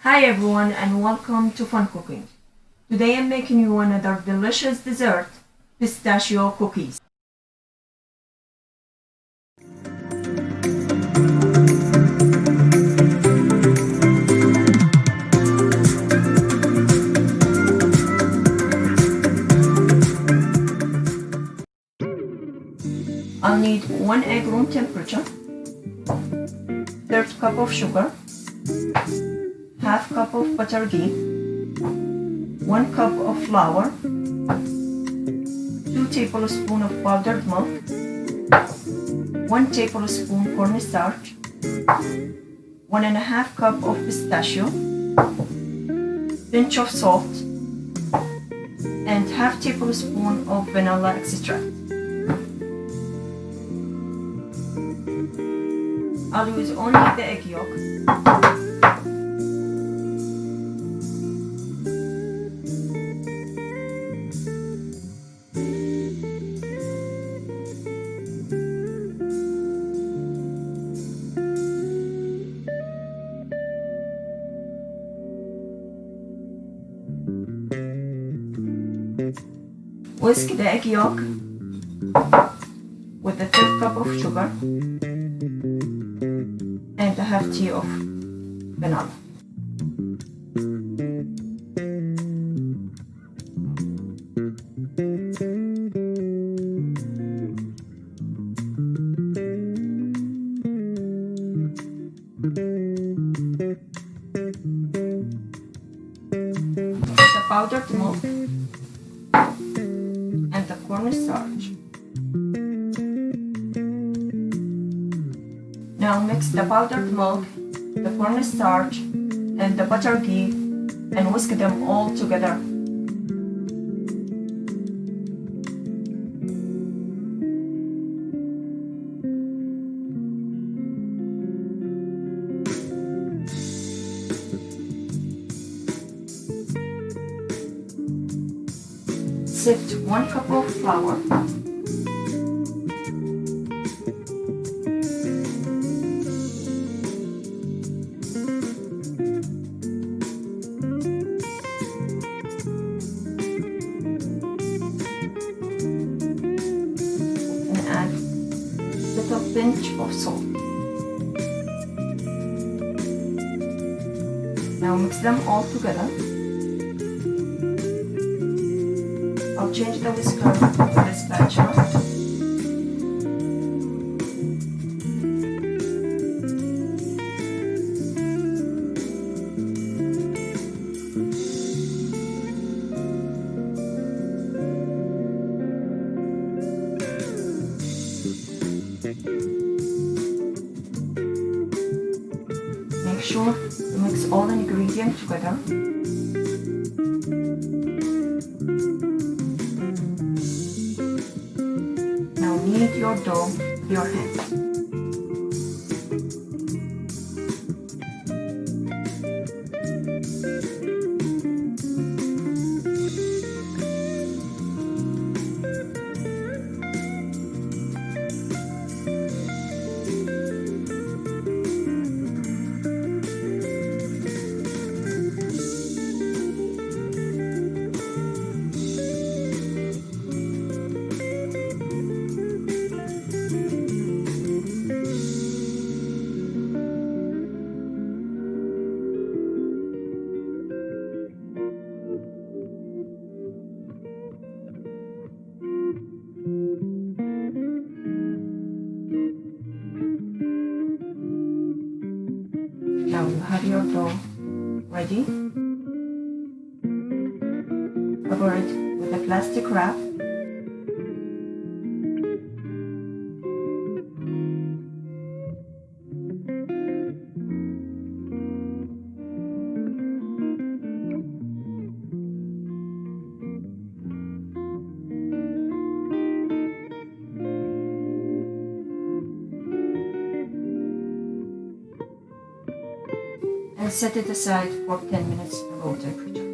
Hi everyone and welcome to Fun Cooking. Today I'm making you another delicious dessert, pistachio cookies. I'll need 1 egg room temperature, 1/3 cup of sugar, half cup of butter ghee, 1 cup of flour, 2 tablespoons of powdered milk, 1 tablespoon cornstarch, 1.5 cup of pistachio, pinch of salt, and half tablespoon of vanilla extract. I'll use only the egg yolk. Whisk the egg yolk with a 1/3 cup of sugar and a half tea of vanilla. The powdered milk and the cornstarch. Now mix the powdered milk, the cornstarch, and the butter ghee and whisk them all together. Sift 1 cup of flour, and add a little pinch of salt. Now mix them all together. I'll change the whisker to the spatula. Make sure to mix all the ingredients together. Now knead your dough with your hands. Now you have your dough ready. Cover it with a plastic wrap. And set it aside for 10 minutes at room temperature.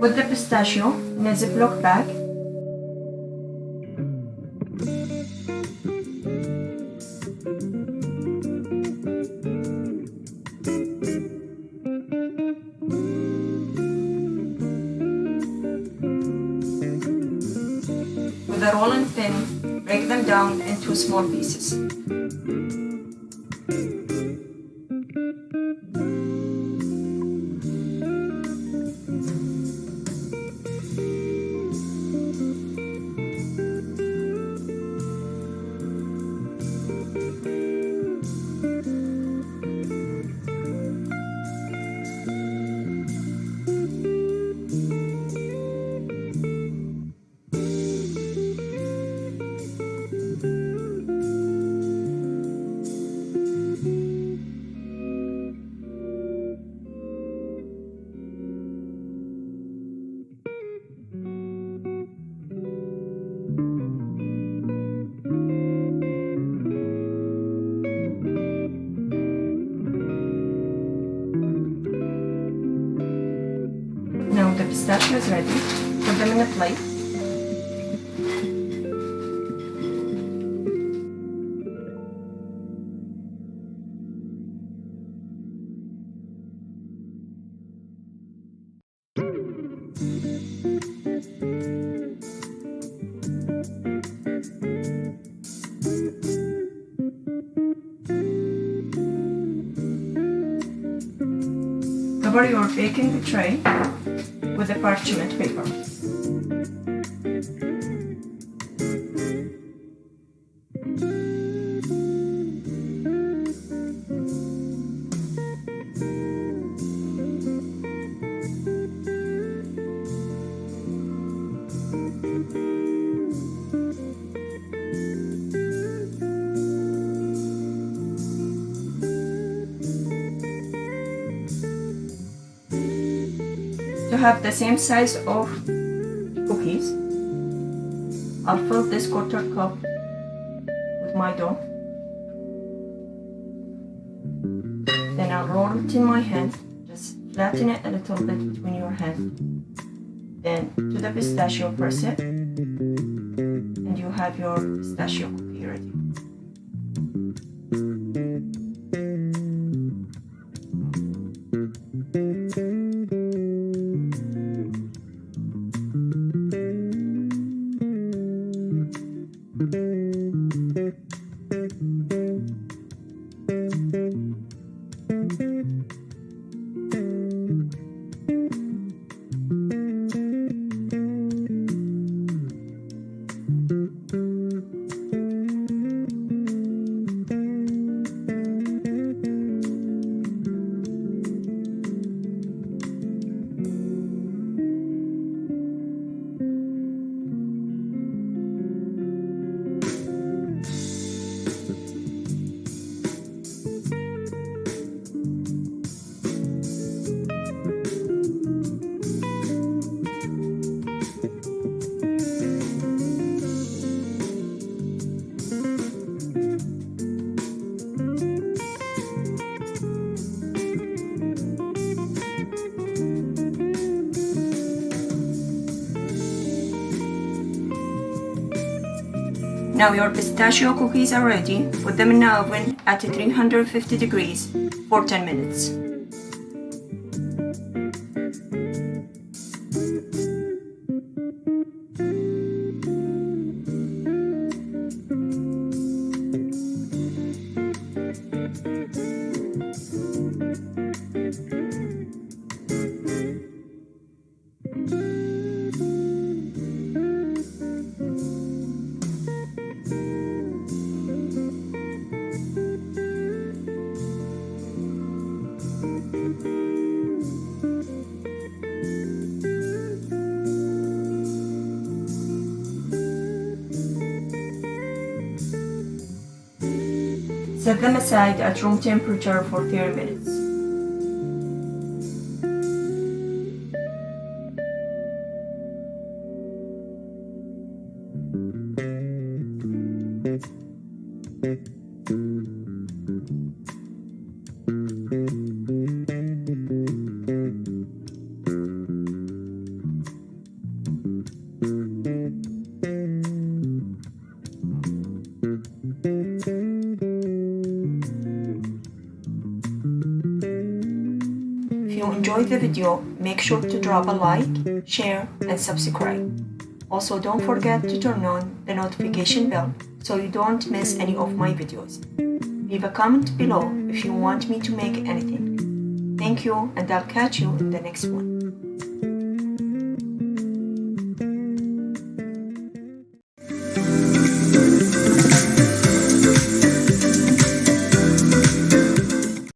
Put the pistachio in a Ziploc bag. down into small pieces. Now the pistachio is ready. Put them in a plate. Cover your baking tray with a parchment paper. To have the same size of cookies, I'll fill this quarter cup with my dough. Then I'll roll it in my hand, just flatten it a little bit between your hands. Then to the pistachio, press it, and you have your pistachio cookie ready. Now your pistachio cookies are ready. Put them in the oven at 350 degrees for 10 minutes. Set them aside at room temperature for 30 minutes. If you enjoyed the video, make sure to drop a like, share, and subscribe. Also, don't forget to turn on the notification bell so you don't miss any of my videos. Leave a comment below if you want me to make anything. Thank you, and I'll catch you in the next one.